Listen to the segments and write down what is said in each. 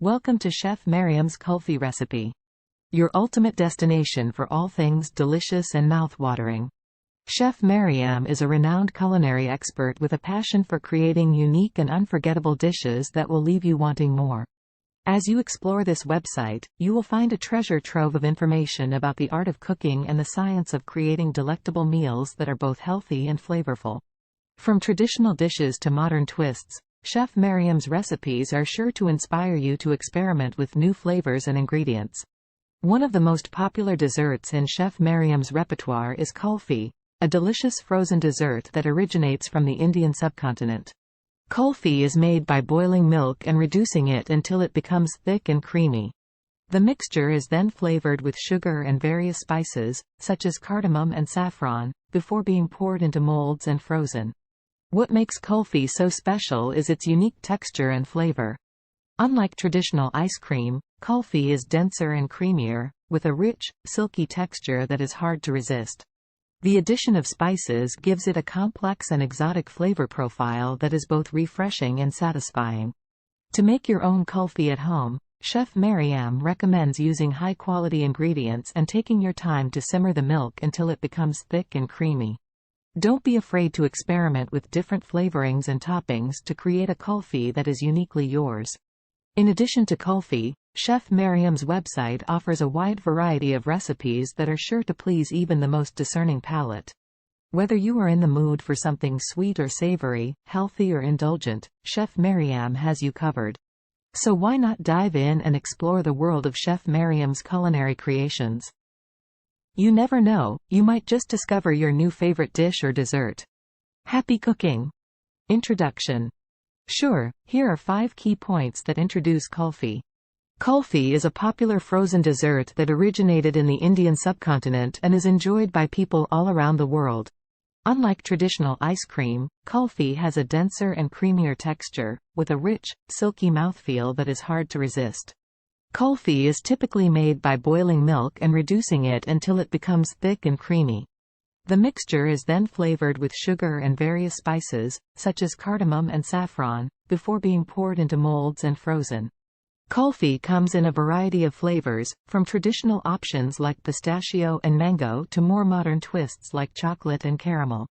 Welcome to Chef Mariam's Kulfi recipe, your ultimate destination for all things delicious and mouth-watering. Chef Mariam is a renowned culinary expert with a passion for creating unique and unforgettable dishes that will leave you wanting more. As you explore this website, you will find a treasure trove of information about the art of cooking and the science of creating delectable meals that are both healthy and flavorful. From traditional dishes to modern twists, Chef Mariam's recipes are sure to inspire you to experiment with new flavors and ingredients. One of the most popular desserts in Chef Mariam's repertoire is Kulfi, a delicious frozen dessert that originates from the Indian subcontinent. Kulfi is made by boiling milk and reducing it until it becomes thick and creamy. The mixture is then flavored with sugar and various spices, such as cardamom and saffron, before being poured into molds and frozen. What makes Kulfi so special is its unique texture and flavor. Unlike traditional ice cream, Kulfi is denser and creamier, with a rich, silky texture that is hard to resist. The addition of spices gives it a complex and exotic flavor profile that is both refreshing and satisfying. To make your own Kulfi at home, Chef Mariam recommends using high-quality ingredients and taking your time to simmer the milk until it becomes thick and creamy. Don't be afraid to experiment with different flavorings and toppings to create a Kulfi that is uniquely yours. In addition to Kulfi, Chef Mariam's website offers a wide variety of recipes that are sure to please even the most discerning palate. Whether you are in the mood for something sweet or savory, healthy or indulgent, Chef Mariam has you covered. So why not dive in and explore the world of Chef Mariam's culinary creations? You never know, you might just discover your new favorite dish or dessert. Happy cooking! Introduction. Sure, here are 5 key points that introduce Kulfi. Kulfi is a popular frozen dessert that originated in the Indian subcontinent and is enjoyed by people all around the world. Unlike traditional ice cream, Kulfi has a denser and creamier texture, with a rich, silky mouthfeel that is hard to resist. Kulfi is typically made by boiling milk and reducing it until it becomes thick and creamy. The mixture is then flavored with sugar and various spices, such as cardamom and saffron, before being poured into molds and frozen. Kulfi comes in a variety of flavors, from traditional options like pistachio and mango to more modern twists like chocolate and caramel.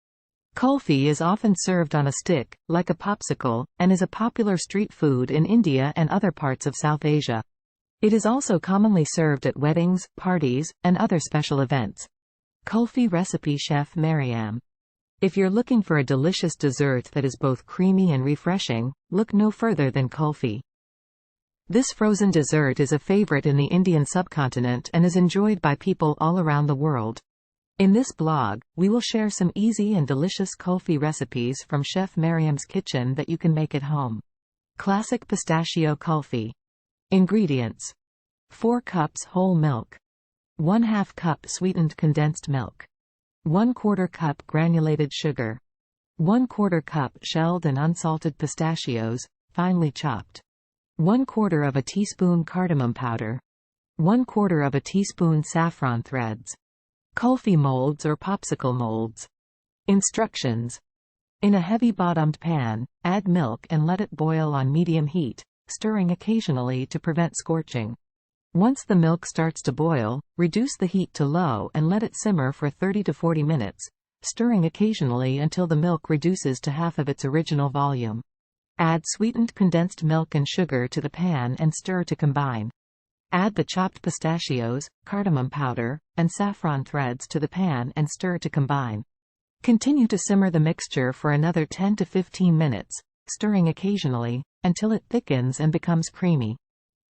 Kulfi is often served on a stick, like a popsicle, and is a popular street food in India and other parts of South Asia. It is also commonly served at weddings, parties, and other special events. Kulfi recipe Chef Mariam. If you're looking for a delicious dessert that is both creamy and refreshing, look no further than Kulfi. This frozen dessert is a favorite in the Indian subcontinent and is enjoyed by people all around the world. In this blog, we will share some easy and delicious Kulfi recipes from Chef Mariam's kitchen that you can make at home. Classic pistachio Kulfi. Ingredients: 4 cups whole milk, 1/2 cup sweetened condensed milk, 1/4 cup granulated sugar, 1/4 cup shelled and unsalted pistachios, finely chopped, 1/4 of a teaspoon cardamom powder, 1/4 of a teaspoon saffron threads. Kulfi molds or popsicle molds. Instructions. In a heavy-bottomed pan, add milk and let it boil on medium heat, stirring occasionally to prevent scorching. Once the milk starts to boil, reduce the heat to low and let it simmer for 30 to 40 minutes, stirring occasionally until the milk reduces to half of its original volume. Add sweetened condensed milk and sugar to the pan and stir to combine. Add the chopped pistachios, cardamom powder, and saffron threads to the pan and stir to combine. Continue to simmer the mixture for another 10 to 15 minutes, stirring occasionally, until it thickens and becomes creamy.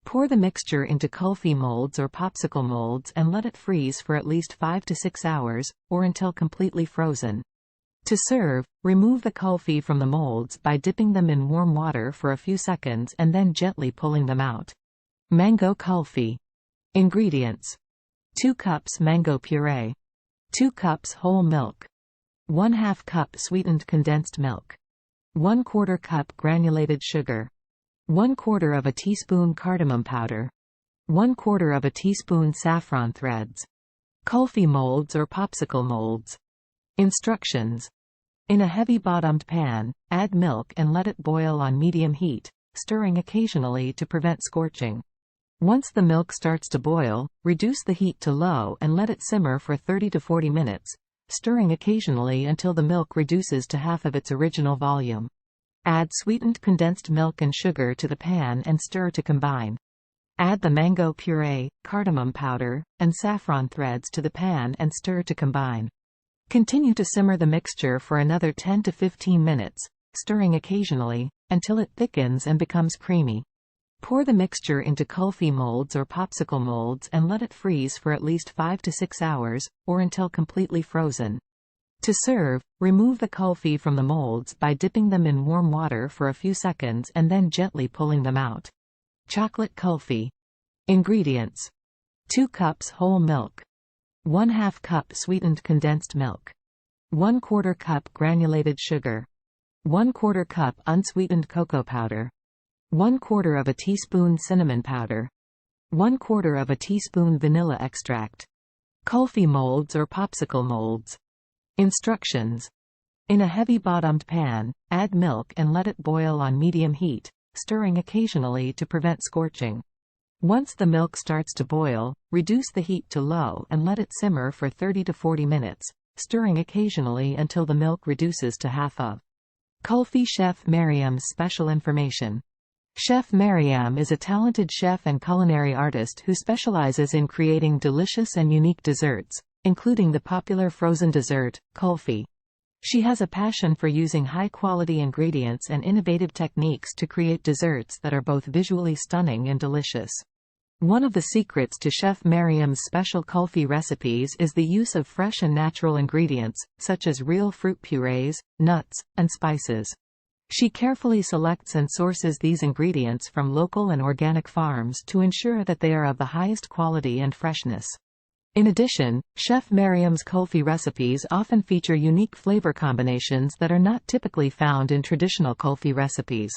Pour the mixture into Kulfi molds or popsicle molds and let it freeze for at least 5 to 6 hours, or until completely frozen. To serve, remove the Kulfi from the molds by dipping them in warm water for a few seconds and then gently pulling them out. Mango Kulfi. Ingredients: 2 cups mango puree, 2 cups whole milk, 1/2 cup sweetened condensed milk, 1/4 cup granulated sugar, 1/4 of a teaspoon cardamom powder, 1/4 of a teaspoon saffron threads. Kulfi molds or popsicle molds. Instructions. In a heavy-bottomed pan, add milk and let it boil on medium heat, stirring occasionally to prevent scorching. Once the milk starts to boil, reduce the heat to low and let it simmer for 30 to 40 minutes, stirring occasionally until the milk reduces to half of its original volume. Add sweetened condensed milk and sugar to the pan and stir to combine. Add the mango puree, cardamom powder, and saffron threads to the pan and stir to combine. Continue to simmer the mixture for another 10 to 15 minutes, stirring occasionally, until it thickens and becomes creamy. Pour the mixture into Kulfi molds or popsicle molds and let it freeze for at least 5 to 6 hours, or until completely frozen. To serve, remove the Kulfi from the molds by dipping them in warm water for a few seconds and then gently pulling them out. Chocolate Kulfi. Ingredients: 2 cups whole milk, 1/2 cup sweetened condensed milk, 1/4 cup granulated sugar, 1/4 cup unsweetened cocoa powder, 1/4 of a teaspoon cinnamon powder, 1/4 of a teaspoon vanilla extract. Kulfi molds or popsicle molds. Instructions: in a heavy-bottomed pan, add milk and let it boil on medium heat, stirring occasionally to prevent scorching. Once the milk starts to boil, reduce the heat to low and let it simmer for 30 to 40 minutes, stirring occasionally until the milk reduces to half of. Kulfi Chef Mariam's special information. Chef Mariam is a talented chef and culinary artist who specializes in creating delicious and unique desserts, including the popular frozen dessert, Kulfi. She has a passion for using high-quality ingredients and innovative techniques to create desserts that are both visually stunning and delicious. One of the secrets to Chef Mariam's special Kulfi recipes is the use of fresh and natural ingredients, such as real fruit purees, nuts, and spices. She carefully selects and sources these ingredients from local and organic farms to ensure that they are of the highest quality and freshness. In addition, Chef Mariam's Kulfi recipes often feature unique flavor combinations that are not typically found in traditional Kulfi recipes.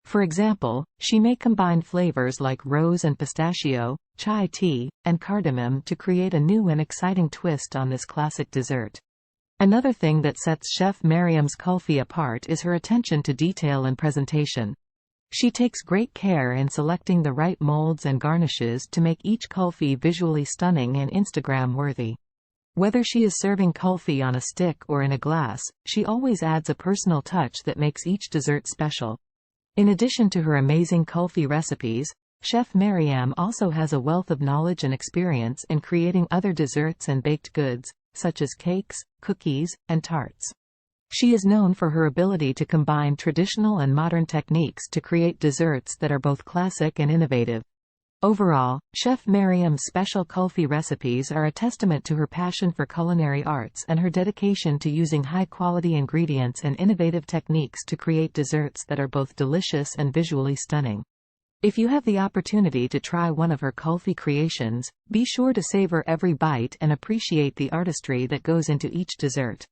For example, she may combine flavors like rose and pistachio, chai tea, and cardamom to create a new and exciting twist on this classic dessert. Another thing that sets Chef Mariam's Kulfi apart is her attention to detail and presentation. She takes great care in selecting the right molds and garnishes to make each Kulfi visually stunning and Instagram-worthy. Whether she is serving Kulfi on a stick or in a glass, she always adds a personal touch that makes each dessert special. In addition to her amazing Kulfi recipes, Chef Mariam also has a wealth of knowledge and experience in creating other desserts and baked goods, such as cakes, cookies, and tarts. She is known for her ability to combine traditional and modern techniques to create desserts that are both classic and innovative. Overall, Chef Mariam's special Kulfi recipes are a testament to her passion for culinary arts and her dedication to using high-quality ingredients and innovative techniques to create desserts that are both delicious and visually stunning. If you have the opportunity to try one of her Kulfi creations, be sure to savor every bite and appreciate the artistry that goes into each dessert.